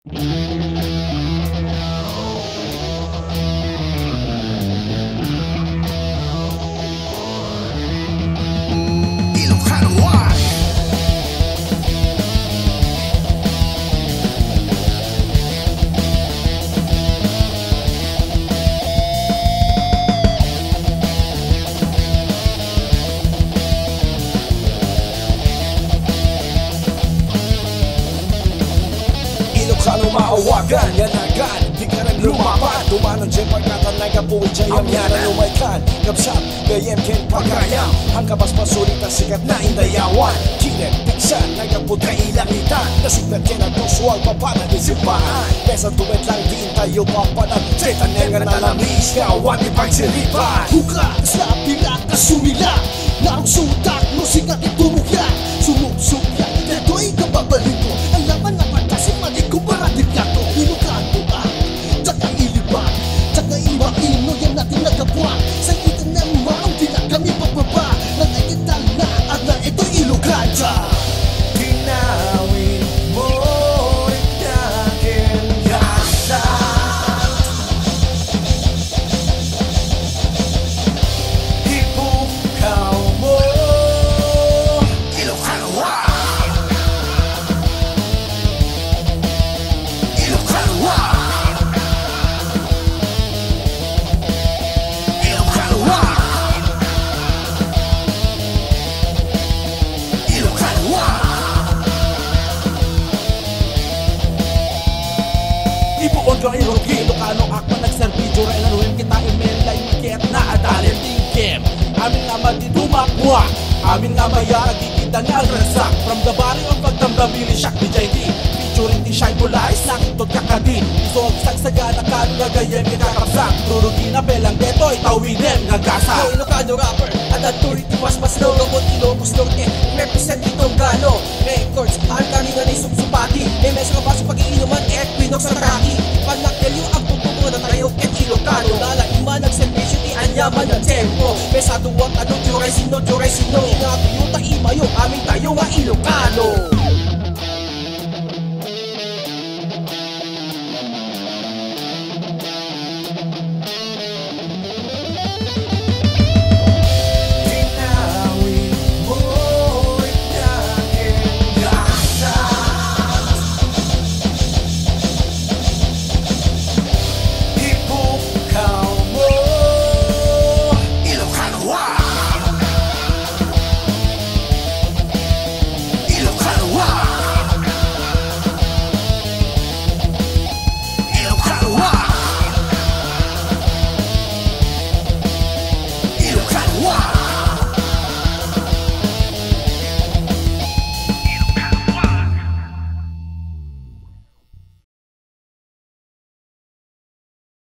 Ilocano Ak. Ilocano maawagan, yan agad, di ka nang lumapat. Tumanong dyan pagkatan na kapuwi dyan yan na lumaykan. Kapsat, gayem ken pagayam, ang kabas pasulit ang sikat na indayawan. Kinet, piksan, nagaputay ilangitan, nasignan ken ang kuswag papanag isipaan. Pesa tuwet lang din tayo papanag, setan nga nalamis, kawan ipagsiripan. Huka, sa pilat na sumila, na ang sutak mo sikat itumukya. Sumubsukya, deto'y kababalik ko, ang laman na pagkasin mali ko parating yato. Ilocano Ak, tsaka iliban, tsaka imaino yan natin nagabwa. Sa itan na maang di na kami pagbaba, nangayital na at na ito'y Ilocano. Ginawin mo rin aking gasa, ipukaw mo Ilocano Ak. Ilocano Ak. Ilocano Ak. Ilocano Ak. Ibuon ko irogi, Ilocano Ak man nagserbidyo rin anuhin kita imelay makiat na adalin tingkem. Amin nga madidumakwa, amin nga maya nagkikita nga rasak. From the bari on pagdamdamili siyak di JD, featuring di shy Polaris, nakitod kakadin. Isog sagsagana ka nagayem kakapsak, rurugi na belang deto itawinin nga gasa. Ilocano rapper, at authority mas low, robot Ilocos Norte, represent itong gano. Records, ang kanina ni Subsubati, may mesa ka pa sa pag-iinuman, Equinox sa Taki. Panakdelyo ang pupuno na tayo ket Ilocano, nalaima nagservisyo di anyaman ng tempo. Mesa duwag ano, juray sino, inatuyo ta imayo, aming tayo nga Ilocano.